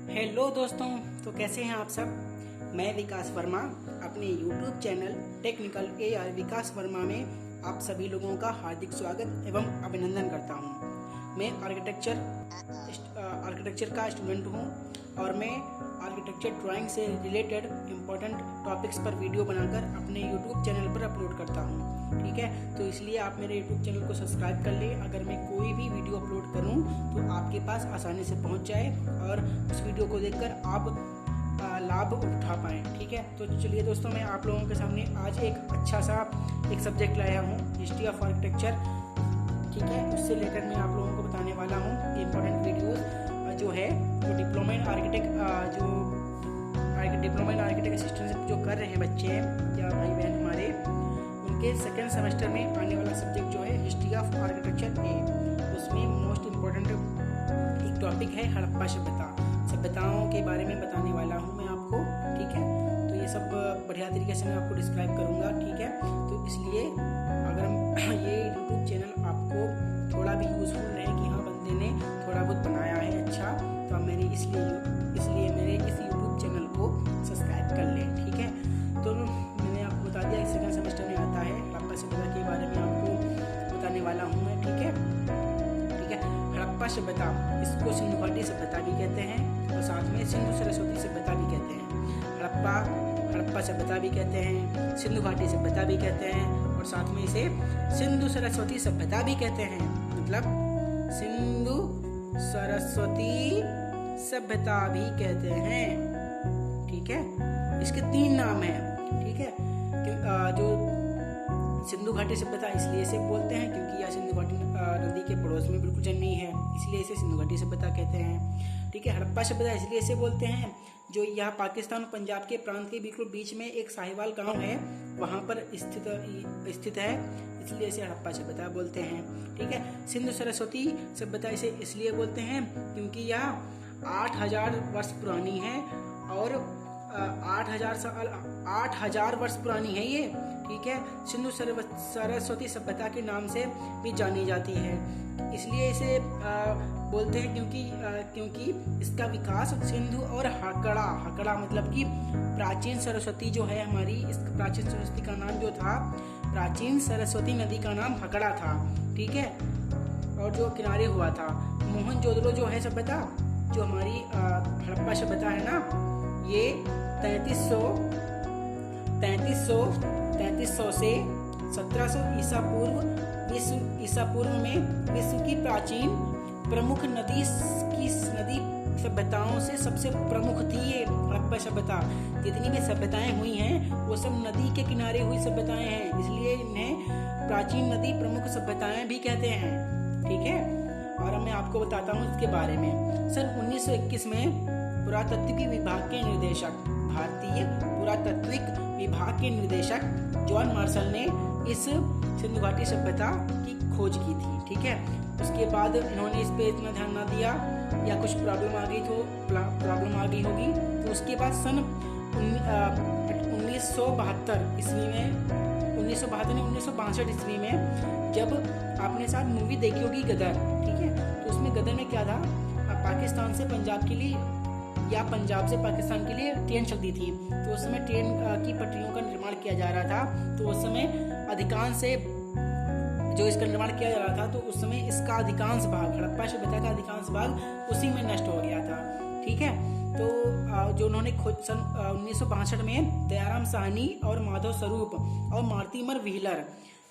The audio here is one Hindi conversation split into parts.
हेलो दोस्तों, तो कैसे हैं आप सब। मैं विकास वर्मा अपने YouTube चैनल टेक्निकल एआई विकास वर्मा में आप सभी लोगों का हार्दिक स्वागत एवं अभिनंदन करता हूं। मैं आर्किटेक्चर का स्टूडेंट हूं और मैं आर्किटेक्चर ड्राइंग से रिलेटेड इम्पोर्टेंट टॉपिक्स पर वीडियो बनाकर अपने YouTube चैनल पर अपलोड करता हूं। ठीक है, तो इसलिए आप मेरे YouTube चैनल को सब्सक्राइब कर लें। अगर मैं कोई भी वीडियो अपलोड करूं तो आपके पास आसानी से पहुंच जाए और उस वीडियो को देखकर आप लाभ उठा पाएँ। ठीक है, तो चलिए दोस्तों, मैं आप लोगों के सामने आज एक अच्छा सा एक सब्जेक्ट लाया हूँ, हिस्ट्री ऑफ आर्किटेक्चर। ठीक है, उससे लेकर मैं आप लोगों को बताने वाला हूँ इम्पोर्टेंट वीडियोस जो है जो डिप्लोमा इन आर्किटेक्ट असिस्टेंट जो कर रहे हैं बच्चे हैं या भाई बहन हमारे, उनके सेकेंड सेमेस्टर में आने वाला सब्जेक्ट जो है हिस्ट्री ऑफ आर्किटेक्चर ए। उसमें मोस्ट इम्पोर्टेंट एक टॉपिक है हड़प्पा सभ्यताओं के बारे में बताने वाला हूँ मैं आपको। ठीक है, तो ये सब बढ़िया तरीके से मैं आपको डिस्क्राइब करूँगा। ठीक है, तो इसलिए अगर ये यूट्यूब चैनल आपको थोड़ा भी यूज़फुल रहे कि हाँ बंदे ने थोड़ा बहुत बनाया है अच्छा, तो आप मेरे इसलिए मेरे इस यूट्यूब चैनल को सब्सक्राइब कर लें। ठीक है, तो मैंने आपको बता दिया सेकंड सेमेस्टर में आता है हड़प्पा सभ्यता के बारे में आपको बताने वाला हूँ मैं। ठीक है, हड़प्पा सभ्यता, इसको सिंधु घाटी सभ्यता भी कहते हैं और साथ में सिंधु सरस्वती सभ्यता भी कहते हैं। हड़प्पा सभ्यता भी कहते हैं, सिंधु घाटी सभ्यता भी कहते हैं और साथ में इसे सिंधु सरस्वती सभ्यता भी कहते हैं। मतलब सिंधु सरस्वती सभ्यता भी कहते हैं। ठीक है, इसके 3 नाम हैं। ठीक है, जो सिंधु घाटी सभ्यता इसलिए इसे बोलते हैं क्योंकि यह सिंधु घाटी नदी के पड़ोस में बिल्कुल जन्मी है, इसलिए इसे सिंधु घाटी सभ्यता कहते हैं। ठीक है, हड़प्पा सभ्यता इसलिए इसे बोलते हैं जो यह पाकिस्तान और पंजाब के प्रांत के बिल्कुल बीच में एक साहिवाल गांव है, वहां पर स्थित है, इसलिए इसे हड़प्पा सभ्यता बोलते हैं। ठीक है, सिंधु सरस्वती सभ्यता इसे इसलिए बोलते हैं क्योंकि यह 8000 वर्ष पुरानी है और 8000 वर्ष पुरानी है ये। ठीक है, सिंधु सरस्वती सभ्यता के नाम से भी जानी जाती है, इसलिए इसे बोलते हैं क्योंकि इसका विकास सिंधु और हकड़ा मतलब कि प्राचीन सरस्वती जो है हमारी, इस प्राचीन सरस्वती का नाम जो था, प्राचीन सरस्वती नदी का नाम हकड़ा था। ठीक है, और जो किनारे हुआ था मोहनजोदड़ो जो है सभ्यता, जो हमारी हड़प्पा सभ्यता है ना, ये 3300 से 1700 ईसा पूर्व में विश्व की प्राचीन प्रमुख नदी सभ्यताओं से सबसे प्रमुख थी ये हड़प्पा सभ्यता। जितनी भी सभ्यताएं हुई हैं वो सब नदी के किनारे हुई सभ्यताएं हैं, इसलिए इन्हें प्राचीन नदी प्रमुख सभ्यताएं भी कहते हैं। ठीक है, और अब मैं आपको बताता हूँ इसके बारे में। सन 1921 में पुरातात्विक विभाग के निर्देशक, भारतीय पुरातात्विक विभाग के निर्देशक जॉन मार्शल ने इस सिंधु घाटी सभ्यता की खोज की थी। ठीक है, उसके बाद इन्होंने इस पे इतना ध्यान ना दिया या कुछ प्रॉब्लम आ गई होगी, तो उसके बाद सन 1962 ईस्वी में जब आपने साथ मूवी देखी होगी गदर। ठीक है, तो उसमें गदर में क्या था, पाकिस्तान से पंजाब के लिए या पंजाब से पाकिस्तान के लिए ट्रेन चलती थी, तो उस समय ट्रेन की पटरियों का निर्माण किया जा रहा था। तो उस समय अधिकांश से जो इसका निर्माण किया जा रहा था, तो उस समय इसका अधिकांश भाग, हड़प्पा सभ्यता का अधिकांश भाग उसी में नष्ट हो गया था। ठीक है, तो जो उन्होंने खोज सन 1962 में दयाराम साहनी और माधव स्वरूप और मार्टिमर व्हीलर,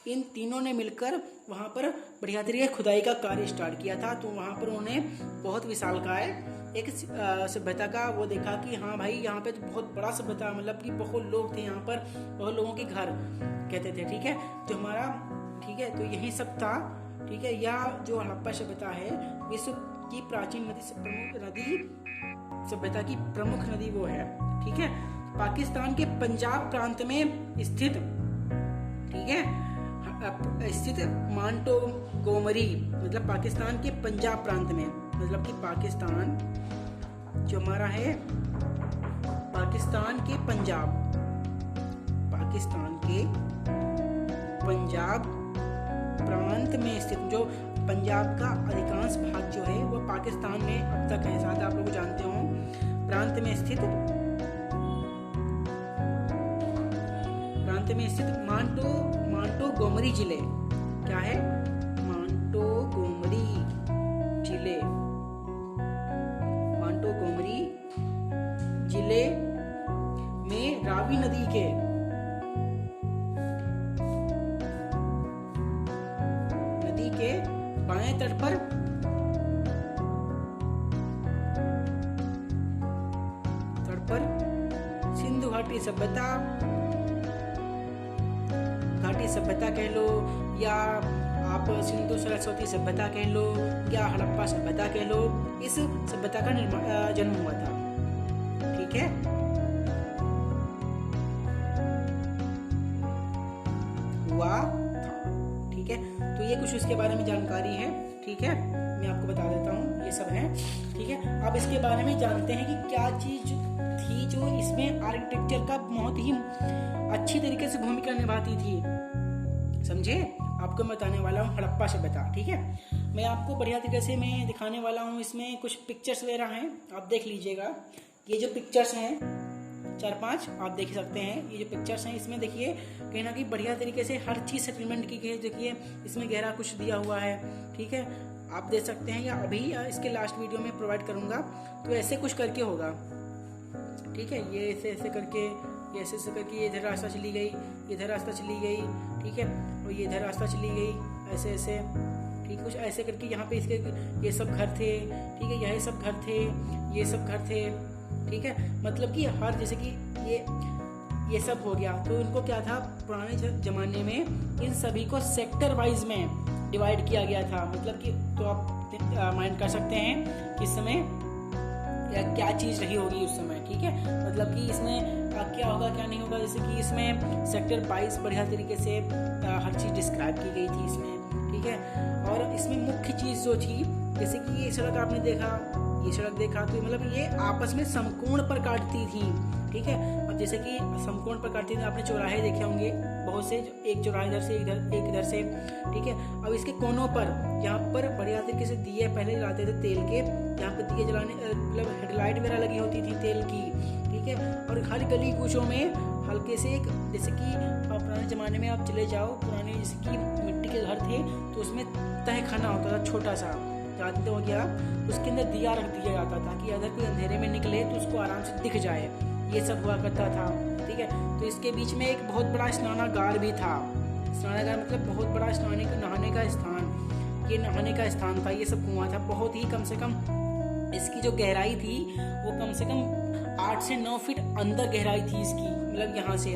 इन तीनों ने मिलकर वहाँ पर बढ़िया तरीके खुदाई का कार्य स्टार्ट किया था। तो वहाँ पर उन्होंने बहुत विशालकाय एक सभ्यता का वो देखा कि हाँ भाई यहाँ पे तो बहुत बड़ा सभ्यता, मतलब कि बहुत लोग थे यहाँ पर, बहुत लोगों के घर कहते थे। ठीक है, तो हमारा ठीक है, तो यही सब था। ठीक है, यह जो हड़प्पा सभ्यता है विश्व की प्राचीन नदी सभ्यता की प्रमुख नदी वो है। ठीक है, पाकिस्तान के पंजाब प्रांत में स्थित, ठीक है, स्थित मांटोगोमरी, मतलब पाकिस्तान के पंजाब प्रांत में, मतलब कि पाकिस्तान जो हमारा है, पाकिस्तान के पंजाब प्रांत में स्थित, जो पंजाब का अधिकांश भाग जो है वो पाकिस्तान में अब तक है, शायद आप लोग जानते हो। प्रांत में स्थित मांटोगोमरी जिले, क्या है, मांटोगोमरी जिले में रावी नदी के बाएं तट पर सिंधु घाटी सभ्यता कह लो, या आप सिंधु सरस्वती सभ्यता कह लो, या हड़प्पा सभ्यता कह लो, इस सभ्यता का जन्म हुआ था। ठीक है, ठीक है। तो ये कुछ इसके बारे में जानकारी है। ठीक है, मैं आपको बता देता हूँ, ये सब है। ठीक है, अब इसके बारे में जानते हैं कि क्या चीज थी जो इसमें आर्किटेक्चर का बहुत ही अच्छी तरीके से भूमिका निभाती थी, समझे। आपको मैं बताने वाला हूँ हड़प्पा सभ्यता। ठीक है, मैं आपको बढ़िया तरीके से मैं दिखाने वाला हूँ। इसमें कुछ पिक्चर्स वगैरह हैं, आप देख लीजिएगा। ये जो पिक्चर्स हैं 4-5 आप देख सकते हैं। ये जो पिक्चर्स हैं इसमें देखिए कहीं ना कहीं बढ़िया तरीके से हर चीज़ सेटलमेंट की गई है। देखिए इसमें गहरा कुछ दिया हुआ है। ठीक है, आप देख सकते हैं, या अभी इसके लास्ट वीडियो में प्रोवाइड करूँगा। तो ऐसे कुछ करके होगा। ठीक है, ये ऐसे ऐसे करके, ये ऐसे ऐसे करके, ये इधर रास्ता चली गई, इधर रास्ता चली गई। ठीक है, और ये इधर रास्ता चली गई, ऐसे ऐसे। ठीक, कुछ ऐसे करके यहाँ पे इसके ये सब घर थे। ठीक है, यही सब घर थे, ये सब घर थे। ठीक है, मतलब कि हर, जैसे कि ये सब हो गया। तो इनको क्या था, पुराने जमाने में इन सभी को सेक्टर वाइज में डिवाइड किया गया था। मतलब कि तो आप माइंड कर सकते हैं कि इस समय क्या चीज़ रही होगी उस समय। ठीक है, मतलब कि इसमें क्या होगा क्या नहीं होगा। जैसे कि इसमें सेक्टर 22 बढ़िया तरीके से हर चीज़ डिस्क्राइब की गई थी इसमें। ठीक है, और इसमें मुख्य चीज़ जो थी, जैसे कि ये सड़क आपने देखा, ये सड़क देखा, तो मतलब ये आपस में समकोण पर काटती थी। ठीक है, अब जैसे कि समकोण पर काटती थी, आपने चौराहे देखे होंगे बहुत से, एक चौराहे इधर से, एक इधर से। ठीक है, अब इसके कोनों पर यहाँ पर बढ़िया तरीके से दिए पहले जलाते थे तेल के, यहाँ पर दिए जलाने मतलब हेडलाइट वगैरह लगी होती थी तेल की। ठीक है, और हर गली कूचों में हल्के से एक, जैसे कि पुराने ज़माने में आप चले जाओ, पुराने जैसे कि मिट्टी के घर थे, तो उसमें तह खाना होता था छोटा सा, जानते हो क्या, उसके अंदर दिया रख दिया जाता था कि अगर कोई अंधेरे में निकले तो उसको आराम से दिख जाए। ये सब हुआ करता था। ठीक है, तो इसके बीच में एक बहुत बड़ा स्नानागार भी था। स्नानागार मतलब बहुत बड़ा नहाने का स्थान, ये नहाने का स्थान था। ये सब कुआं था, बहुत ही कम से कम इसकी जो गहराई थी वो कम से कम 8 से 9 फीट अंदर गहराई थी इसकी। मतलब यहाँ से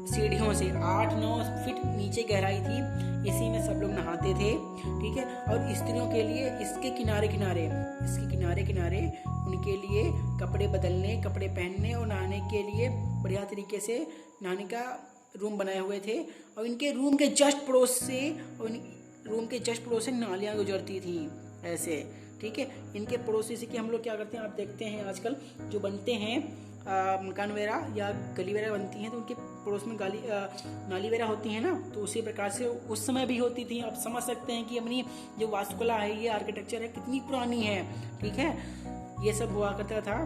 सीढ़ियों से 8-9 फीट नीचे गहराई थी। इसी में सब लोग नहाते थे। ठीक है, और स्त्रियों के लिए इसके किनारे किनारे उनके लिए कपड़े बदलने, कपड़े पहनने और नहाने के लिए बढ़िया तरीके से नहाने का रूम बनाए हुए थे। और इनके रूम के जस्ट पड़ोस से नालियाँ गुजरती थी ऐसे। ठीक है, इनके पड़ोसी से कि हम लोग क्या करते हैं, आप देखते हैं आजकल जो बनते हैं मकान वगैरह या गली वगैरह बनती हैं, तो उनके पड़ोस में नाली वगैरह होती है ना, तो उसी प्रकार से उस समय भी होती थी। आप समझ सकते हैं कि अपनी जो वास्तुकला है, ये आर्किटेक्चर है, कितनी पुरानी है। ठीक है, ये सब हुआ करता था।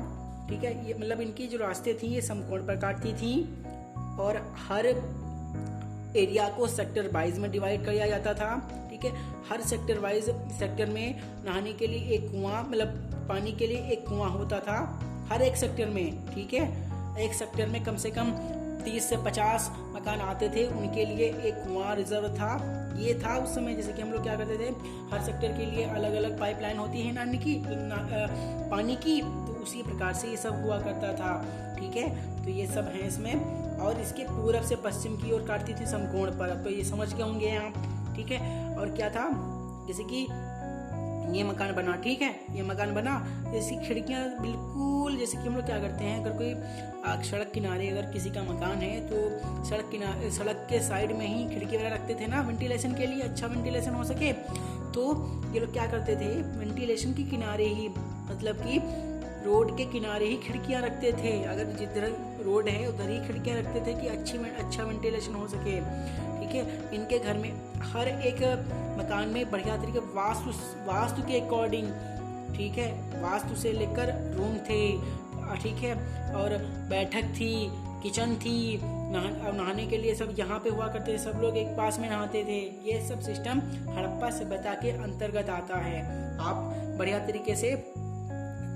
ठीक है, ये मतलब इनकी जो रास्ते थी ये समकोण पर काटती थी, और हर एरिया को सेक्टर वाइज में डिवाइड किया जाता था। ठीक है, हर सेक्टर में नहाने के लिए एक कुआं, मतलब पानी के लिए एक कुआं होता था हर एक सेक्टर में। ठीक है, एक सेक्टर में कम से कम 30 से 50 मकान आते थे, उनके लिए एक कुआं रिजर्व था। ये था उस समय। जैसे कि हम लोग क्या करते थे, हर सेक्टर के लिए अलग अलग पाइपलाइन होती है पानी की, तो उसी प्रकार से ये सब हुआ करता था। ठीक है, तो ये सब है इसमें। और इसके पूरब से पश्चिम की ओर काटती थी समकोण पर, तो ये समझ गए होंगे आप। ठीक है, और क्या था, जैसे कि ये मकान बना। ठीक है, ये मकान बना, जैसी खिड़कियां बिल्कुल, जैसे कि हम लोग क्या करते हैं, अगर कोई सड़क किनारे अगर किसी का मकान है तो सड़क के साइड में ही खिड़की वगैरह रखते थे ना, वेंटिलेशन के लिए, अच्छा वेंटिलेशन हो सके। तो ये लोग क्या करते थे, वेंटिलेशन के किनारे ही, मतलब कि रोड के किनारे ही खिड़कियां रखते थे। अगर जिधर रोड है उधर ही खिड़कियां रखते थे कि अच्छा वेंटिलेशन हो सके। ठीक है, इनके घर में हर एक मकान में बढ़िया तरीके वास्तु के अकॉर्डिंग, ठीक है, वास्तु से लेकर रूम थे, ठीक है, और बैठक थी, किचन थी, नहाने के लिए सब यहाँ पे हुआ करते थे, सब लोग एक पास में नहाते थे। ये सब सिस्टम हड़प्पा सभ्यता के अंतर्गत आता है। आप बढ़िया तरीके से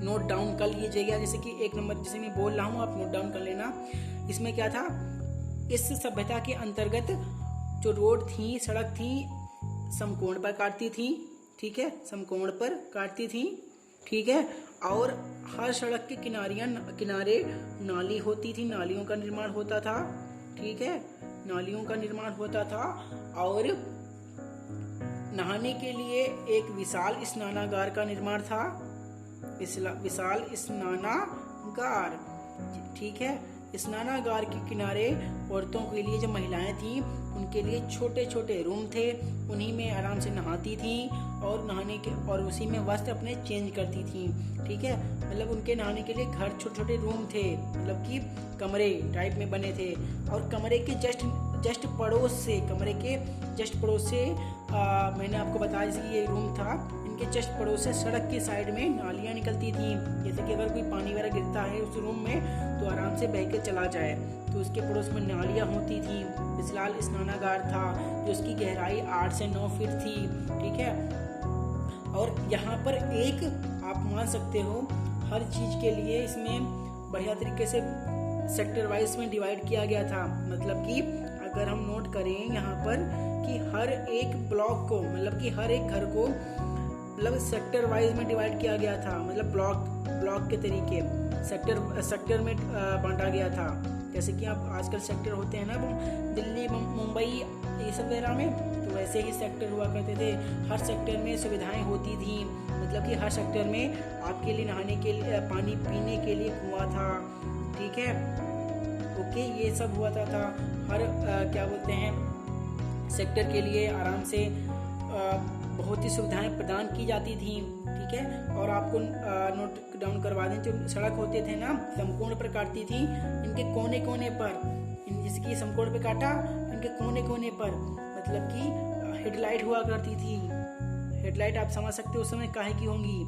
नोट डाउन कर लीजिएगा, जैसे कि 1 नंबर जैसे मैं बोल रहा हूँ आप नोट डाउन कर लेना। इसमें क्या था, इस सभ्यता के अंतर्गत जो रोड थी, सड़क थी, समकोण पर काटती थी, ठीक है, समकोण पर काटती थी, ठीक है, और हर सड़क के किनारे नाली होती थी, नालियों का निर्माण होता था, ठीक है, नालियों का निर्माण होता था, और नहाने के लिए एक विशाल स्नानागार का निर्माण था, विशाल स्नानागार, ठीक है। स्नानागार के किनारे औरतों के लिए, जो महिलाएं थी उनके लिए छोटे छोटे रूम थे, उन्हीं में आराम से नहाती थी और उसी में वस्त्र अपने चेंज करती थी, ठीक है। मतलब उनके नहाने के लिए घर छोटे छोटे रूम थे, मतलब कि कमरे टाइप में बने थे, और कमरे के जस्ट पड़ोस से मैंने आपको बताया जैसे ये रूम था, इनके जस्ट पड़ोस से सड़क की साइड में नालियां निकलती थी, जैसे कि अगर कोई पानी वगैरह गिरता है उस रूम में तो आराम से बह के चला जाए, तो उसके पड़ोस में नालियां होती थी। विशाल स्नानागार था जो उसकी गहराई 8 से 9 फीट थी, ठीक है। और यहाँ पर एक आप मान सकते हो हर चीज के लिए इसमें बढ़िया तरीके से सेक्टर वाइज में डिवाइड किया गया था। मतलब कि अगर हम नोट करें यहाँ पर कि हर एक ब्लॉक को, मतलब कि हर एक घर को मतलब सेक्टर वाइज में डिवाइड किया गया था, मतलब ब्लॉक के तरीके सेक्टर में बांटा गया था। जैसे कि आप आजकल सेक्टर होते हैं ना दिल्ली, मुंबई, ये सब वगैरह में, तो वैसे ही सेक्टर हुआ करते थे। हर सेक्टर में सुविधाएं होती थी, मतलब कि हर सेक्टर में आपके लिए नहाने के लिए, पानी पीने के लिए कुआं था, ठीक है, ओके, ये सब हुआ था। हर क्या बोलते हैं सेक्टर के लिए आराम से बहुत ही सुविधाएं प्रदान की जाती थी, ठीक है। और आपको नोट डाउन करवा दें, जो सड़क होते थे ना समकोण पर काटती थी, इनके कोने कोने पर, जिसकी समकोण पे काटा इनके कोने कोने पर, मतलब कि हेडलाइट हुआ करती थी। हेडलाइट आप समझ सकते हो उस समय काहे की होंगी,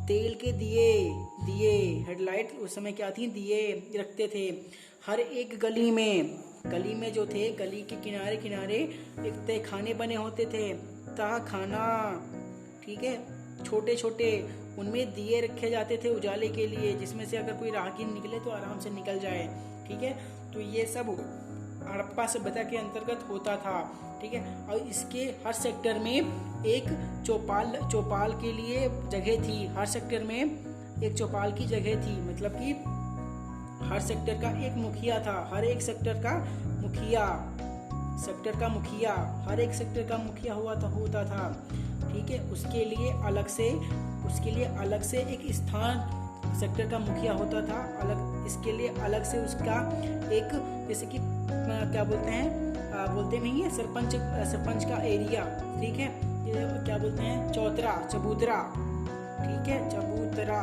तेल के दिए हेडलाइट उस समय क्या थी, दिए रखते थे। हर एक गली में जो थे, गली के किनारे किनारे एक तय खाने बने होते थे, तह खाना, ठीक है, छोटे छोटे, उनमें दिए रखे जाते थे उजाले के लिए, जिसमें से अगर कोई राहगीर निकले तो आराम से निकल जाए, ठीक है। तो ये सब हड़प्पा सभ्यता के अंतर्गत होता था, ठीक है। और इसके हर सेक्टर में एक चौपाल के लिए जगह थी, हर सेक्टर में एक चौपाल की जगह थी, मतलब कि हर सेक्टर का एक मुखिया था, हर एक सेक्टर का मुखिया, हर एक सेक्टर का मुखिया होता था, ठीक है। उसके लिए अलग से एक स्थान सेक्टर का मुखिया होता था, इसके लिए अलग से उसका एक, जैसे कि क्या बोलते हैं, बोलते नहीं है सरपंच का एरिया, ठीक है, ये क्या बोलते हैं चबूतरा, ठीक है, चबूतरा,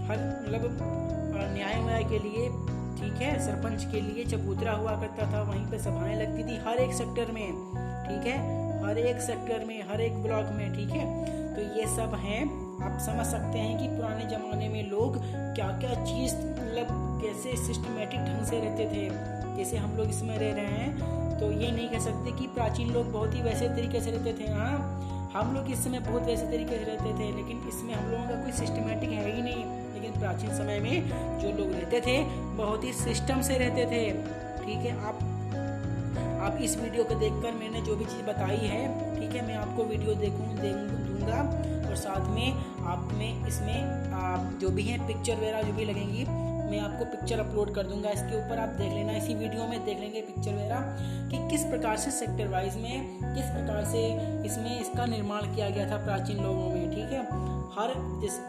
हर मतलब न्याय के लिए, ठीक है, सरपंच के लिए चबूतरा हुआ करता था, वहीं पे सभाएं लगती थी हर एक सेक्टर में, ठीक है, हर एक सेक्टर में, हर एक ब्लॉक में, ठीक है। तो ये सब हैं, आप समझ सकते हैं कि पुराने जमाने में लोग क्या क्या चीज, मतलब कैसे सिस्टमेटिक ढंग से रहते थे, जैसे हम लोग इसमें रह रहे हैं। तो ये नहीं कह सकते कि प्राचीन लोग बहुत ही वैसे तरीके से रहते थे, हाँ, हम लोग इस समय बहुत वैसे तरीके से रहते थे, लेकिन इसमें हम लोगों का कोई सिस्टमेटिक है ही नहीं। लेकिन प्राचीन समय में जो लोग रहते थे बहुत ही सिस्टम से रहते थे, ठीक है। आप इस वीडियो को देखकर मैंने जो भी चीज़ बताई है, ठीक है, मैं आपको वीडियो दूंगा, और साथ में आप में इसमें जो भी हैं पिक्चर वगैरह जो भी लगेंगी, मैं आपको पिक्चर अपलोड कर दूंगा, इसके ऊपर आप देख लेना, इसी वीडियो में देख लेंगे पिक्चर वगैरह कि किस प्रकार से सेक्टर वाइज में किस प्रकार से इसमें इसका निर्माण किया गया था प्राचीन लोगों में, ठीक है,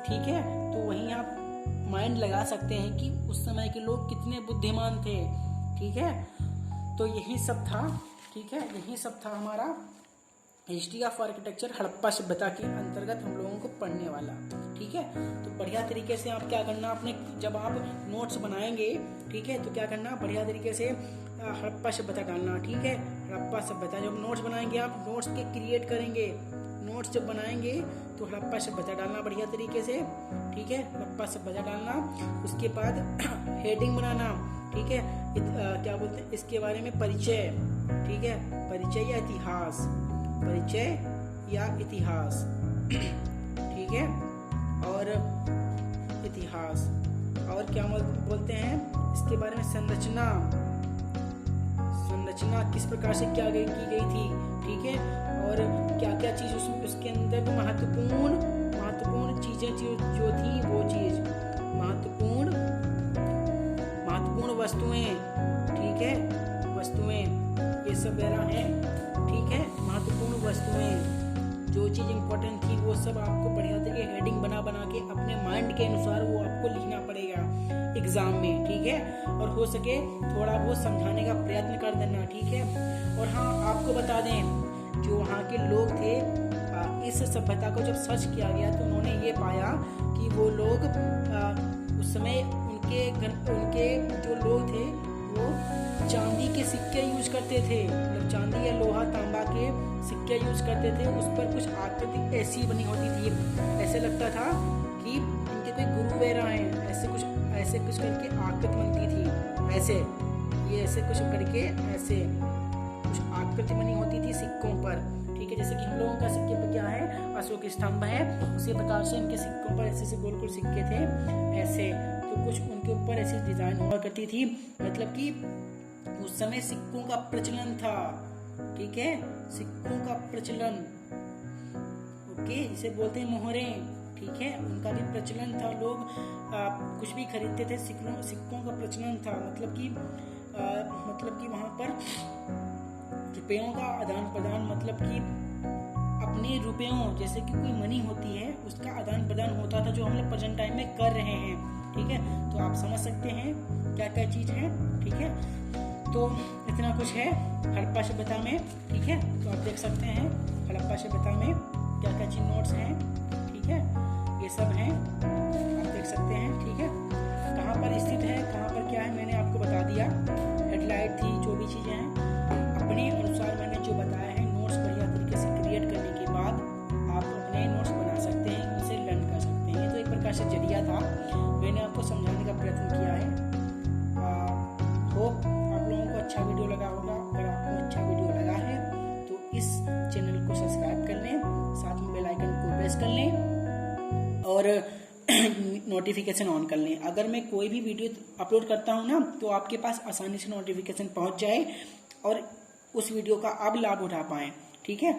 ठीक है। तो वहीं आप माइंड लगा सकते हैं कि उस समय के लोग कितने बुद्धिमान थे, ठीक है। तो यही सब था, ठीक है, यही सब था हमारा हिस्ट्री ऑफ आर्किटेक्चर हड़प्पा सभ्यता के अंतर्गत हम लोगों को पढ़ने वाला, ठीक है। तो बढ़िया तरीके से आप क्या करना, अपने जब आप नोट्स बनाएंगे, ठीक है, तो क्या करना, बढ़िया तरीके से हड़प्पा सभ्यता डालना, ठीक है। हड़प्पा सभ्यता जब नोट्स बनाएंगे, आप नोट्स के क्रिएट करेंगे, नोट्स जब बनाएंगे तो हड़प्पा सभ्यता डालना बढ़िया तरीके से, ठीक है, हड़प्पा सभ्यता डालना। उसके बाद हेडिंग बनाना, ठीक है, क्या बोलते हैं इसके बारे में, परिचय, ठीक है, परिचय या इतिहास, परिचय या इतिहास, ठीक है, और इतिहास। और क्या बोलते हैं इसके बारे में, संरचना, संरचना किस प्रकार से क्या की गई थी, ठीक है, और क्या क्या चीज उसके अंदर महत्वपूर्ण चीजें जो थी वो चीज, महत्वपूर्ण वस्तुएं, ठीक है, वस्तुएं ये सब वगैरह हैं, ठीक है, महत्वपूर्ण वस्तुएं जो चीज इंपॉर्टेंट थी वो सब आपको बढ़िया तरीके हेडिंग बना के अपने माइंड के अनुसार वो आपको लिखना पड़ेगा एग्जाम में, ठीक है, और हो सके थोड़ा बहुत समझाने का प्रयत्न कर देना, ठीक है। और हाँ, आपको बता दें जो वहाँ के लोग थे, इस सभ्यता को जब सर्च किया गया तो उन्होंने ये पाया कि वो लोग उस समय उनके जो लोग थे वो चांदी के सिक्के यूज करते थे, मतलब चांदी या लोहा तांबा के सिक्के यूज करते थे। उस पर कुछ आकृति ऐसी बनी होती थी, ऐसे लगता था कि इनके कोई गुरु वगैरह हैं, ऐसे कुछ करके आकृति बनती थी, ऐसे कुछ करके ऐसे कुछ आकृति बनी होती थी सिक्कों पर, ठीक है। जैसे कि हम लोगों का सिक्के पर क्या है, अशोक स्तंभ है, उसी प्रकार से इनके सिक्कों पर ऐसे गोल गोल सिक्के थे ऐसे, तो कुछ उनके ऊपर ऐसी डिजाइन हुआ करती थी। मतलब कि उस समय सिक्कों का प्रचलन था, ठीक है, सिक्कों का प्रचलन, ओके, जिसे बोलते हैं मोहरे, ठीक है, उनका भी प्रचलन था। लोग कुछ भी खरीदते थे, सिक्कों का प्रचलन था। मतलब कि वहां पर रुपयों का आदान प्रदान, मतलब कि अपने रुपयों, जैसे कि कोई मनी होती है उसका आदान प्रदान होता था, जो हम लोग प्रेजेंट टाइम में कर रहे हैं, ठीक है। तो आप समझ सकते हैं क्या क्या चीज है, ठीक है। तो इतना कुछ है हड़प्पा सभ्यता में, ठीक है। तो आप देख सकते हैं हड़प्पा सभ्यता में क्या क्या चीज नोट्स हैं, ठीक है, ये सब हैं, आप देख सकते हैं, ठीक है। कहाँ पर स्थित है, कहाँ पर क्या है, मैंने आपको बता दिया। हेडलाइट थी, जो भी चीजें हैं अपने अनुसार मैंने जो बताया है, नोट्स बढ़िया तरीके से क्रिएट करने के बाद आप अपने नोट्स बना सकते हैं, उनसे लर्न कर सकते हैं। ये तो एक प्रकार से जरिया था, मैंने आपको समझाने का प्रयत्न किया है। होप आप लोगों को अच्छा वीडियो लगा होगा। अगर आपको अच्छा वीडियो लगा है तो इस चैनल को सब्सक्राइब कर लें, साथ में बेल आइकन को प्रेस कर लें और नोटिफिकेशन ऑन कर लें। अगर मैं कोई भी वीडियो अपलोड करता हूं ना, तो आपके पास आसानी से नोटिफिकेशन पहुंच जाए और उस वीडियो का आप लाभ उठा पाएं, ठीक है।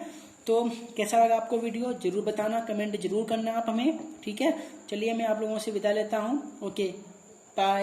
तो कैसा लगा आपको वीडियो, जरूर बताना, कमेंट जरूर करना आप हमें, ठीक है। चलिए मैं आप लोगों से विदा लेता हूँ, ओके, बाय।